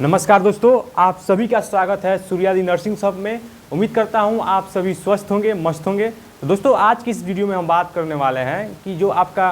नमस्कार दोस्तों, आप सभी का स्वागत है सूर्यादि नर्सिंग शॉप में। उम्मीद करता हूं आप सभी स्वस्थ होंगे, मस्त होंगे। तो दोस्तों आज की इस वीडियो में हम बात करने वाले हैं कि जो आपका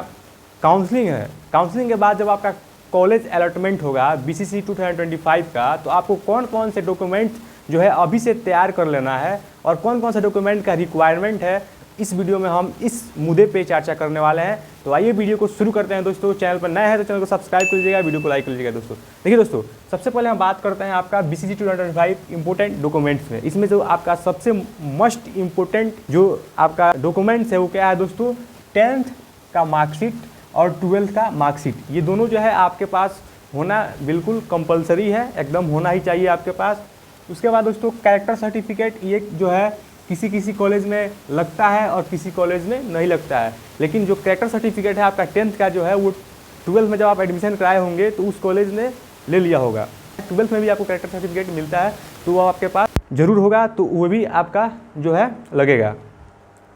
काउंसलिंग है, काउंसलिंग के बाद जब आपका कॉलेज अलॉटमेंट होगा BCC 2025 का, तो आपको कौन कौन से डॉक्यूमेंट जो है अभी से तैयार कर लेना है और कौन कौन से डॉक्यूमेंट का रिक्वायरमेंट है, इस वीडियो में हम इस मुद्दे पे चर्चा करने वाले हैं। तो आइए वीडियो को शुरू करते हैं दोस्तों। चैनल पर नए हैं तो चैनल को सब्सक्राइब कर लीजिएगा, वीडियो को लाइक कर लीजिएगा दोस्तों। देखिए दोस्तों, सबसे पहले हम बात करते हैं आपका BCC 2025 इंपॉर्टेंट डॉक्यूमेंट्स में। इसमें जो आपका सबसे मस्ट इंपॉर्टेंट जो आपका डॉक्यूमेंट्स है वो क्या है दोस्तों, 10th का मार्कशीट और 12th का मार्कशीट। ये दोनों जो है आपके पास होना बिल्कुल कंपलसरी है, एकदम होना ही चाहिए आपके पास। उसके बाद दोस्तों कैरेक्टर सर्टिफिकेट, ये जो है किसी किसी कॉलेज में लगता है और किसी कॉलेज में नहीं लगता है। लेकिन जो कैरेक्टर सर्टिफिकेट है आपका 10th का जो है वो 12th में जब आप एडमिशन कराए होंगे तो उस कॉलेज ने ले लिया होगा। 12th में भी आपको कैरेक्टर सर्टिफिकेट मिलता है तो वो आपके पास ज़रूर होगा, तो वो भी आपका जो है लगेगा।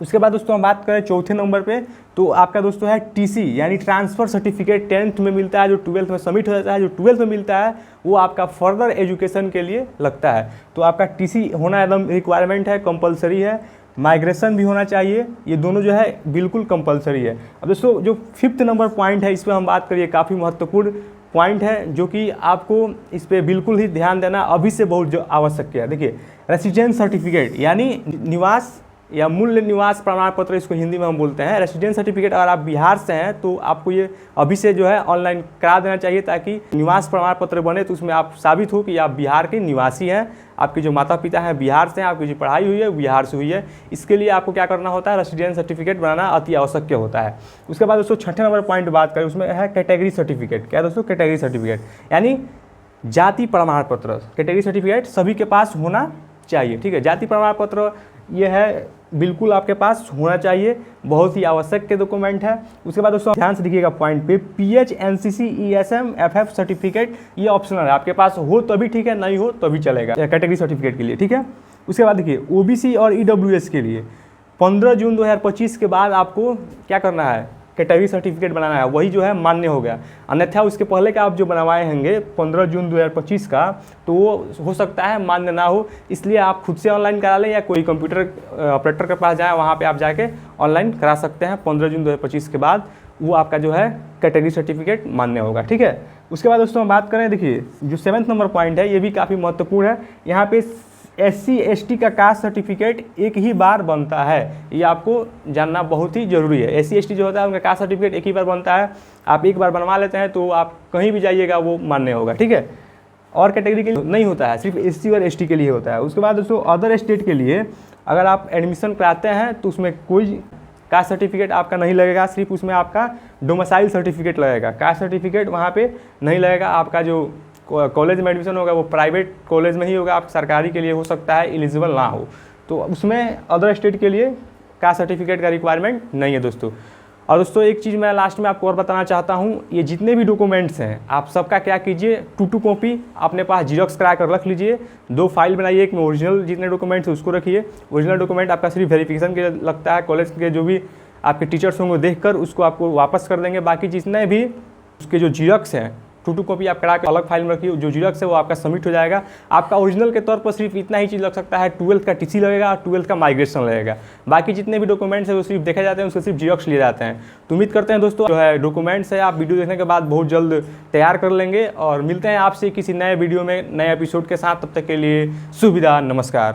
उसके बाद दोस्तों हम बात करें चौथे नंबर पे, तो आपका दोस्तों है TC यानी ट्रांसफ़र सर्टिफिकेट 10th में मिलता है, जो 12th में सबमिट हो जाता है। जो 12th में मिलता है वो आपका फर्दर एजुकेशन के लिए लगता है, तो आपका TC होना एकदम रिक्वायरमेंट है, कंपलसरी है। माइग्रेशन भी होना चाहिए, ये दोनों जो है बिल्कुल कंपलसरी है। अब दोस्तों जो 5th नंबर पॉइंट है इस पर हम बात करिए, काफ़ी महत्वपूर्ण पॉइंट है जो कि आपको इस पर बिल्कुल ही ध्यान देना अभी से बहुत जो आवश्यक है। देखिए रेसिडेंस सर्टिफिकेट यानी निवास या मूल निवास प्रमाण पत्र, इसको हिंदी में हम बोलते हैं। रेसिडेंस सर्टिफिकेट अगर आप बिहार से हैं तो आपको ये अभी से जो है ऑनलाइन करा देना चाहिए, ताकि निवास प्रमाण पत्र बने तो उसमें आप साबित हो कि आप बिहार के निवासी हैं, आपके जो माता पिता हैं बिहार से हैं, आपकी जो पढ़ाई हुई है बिहार से हुई है। इसके लिए आपको क्या करना होता है, रेसिडेंस सर्टिफिकेट बनाना अति आवश्यक होता है। उसके बाद दोस्तों 6ठे नंबर पॉइंट बात करें, उसमें है कैटेगरी सर्टिफिकेट। क्या दोस्तों, कैटेगरी सर्टिफिकेट यानी जाति प्रमाण पत्र। कैटेगरी सर्टिफिकेट सभी के पास होना चाहिए, ठीक है। जाति प्रमाण पत्र ये है बिल्कुल आपके पास होना चाहिए, बहुत ही आवश्यक के डॉक्यूमेंट है। उसके बाद दोस्तों ध्यान से देखिएगा पॉइंट पे, PH NCC ESM FF certificate ये ऑप्शनल है, आपके पास हो तभी ठीक है, नहीं हो तभी चलेगा कैटेगरी सर्टिफिकेट के लिए, ठीक है। उसके बाद देखिए OBC और EWS के लिए 15 जून 2025 के बाद आपको क्या करना है, कैटेगरी सर्टिफिकेट बनाना है, वही जो है मान्य हो गया। अन्यथा उसके पहले का आप जो बनवाए होंगे 15 जून 2025 का, तो वो हो सकता है मान्य ना हो। इसलिए आप खुद से ऑनलाइन करा लें या कोई कंप्यूटर ऑपरेटर के पास जाएँ, वहाँ पे आप जाके ऑनलाइन करा सकते हैं। 15 जून 2025 के बाद वो आपका जो है कैटेगरी सर्टिफिकेट मान्य होगा, ठीक है। उसके बाद दोस्तों हम बात करें, देखिए जो 7th नंबर पॉइंट है ये भी काफ़ी महत्वपूर्ण है। यहाँ पे SC ST का कास्ट सर्टिफिकेट एक ही बार बनता है, ये आपको जानना बहुत ही ज़रूरी है। SC ST जो होता है उनका कास्ट सर्टिफिकेट एक ही बार बनता है, आप एक बार बनवा लेते हैं तो आप कहीं भी जाइएगा वो मान्य होगा, ठीक है। और कैटेगरी के लिए नहीं होता है, सिर्फ SC और ST के लिए होता है। उसके बाद दोस्तों अदर स्टेट के लिए अगर आप एडमिशन कराते हैं तो उसमें कोई कास्ट सर्टिफिकेट आपका नहीं लगेगा, सिर्फ उसमें आपका डोमिसाइल सर्टिफिकेट लगेगा। कास्ट सर्टिफिकेट वहाँ पर नहीं लगेगा। आपका जो कॉलेज में एडमिशन होगा वो प्राइवेट कॉलेज में ही होगा, आप सरकारी के लिए हो सकता है एलिजिबल ना हो, तो उसमें अदर स्टेट के लिए कास्ट सर्टिफिकेट का रिक्वायरमेंट नहीं है दोस्तों। और दोस्तों एक चीज़ मैं लास्ट में आपको और बताना चाहता हूँ, ये जितने भी डॉक्यूमेंट्स हैं आप सबका क्या कीजिए, 2 कॉपी अपने पास जीरोक्स करा कर रख लीजिए। 2 फाइल बनाइए, एक में ओरिजिनल जितने डॉक्यूमेंट्स हैं उसको रखिए। ओरिजिनल डॉक्यूमेंट आपका सिर्फ वेरिफिकेशन के लिए लगता है, कॉलेज के जो भी आपके टीचर्स होंगे देखकर उसको आपको वापस कर देंगे। बाकी जितने भी उसके जो जीरोक्स हैं 2 कॉपी आप करा के अलग फाइल में रखिए, जो जीरोक्स है वो आपका सबमिट हो जाएगा। आपका ओरिजिनल के तौर पर सिर्फ इतना ही चीज़ लग सकता है, 12th का TC लगेगा और 12th का माइग्रेशन लगेगा। बाकी जितने भी डॉक्यूमेंट्स है वो सिर्फ देखे जाते हैं, उसके सिर्फ जीरोक्स लिए जाते हैं। तो उम्मीद करते हैं दोस्तों जो है डॉक्यूमेंट्स है आप वीडियो देखने के बाद बहुत जल्द तैयार कर लेंगे, और मिलते हैं आपसे किसी नए वीडियो में नए एपिसोड के साथ। तब तक के लिए सुविधा, नमस्कार।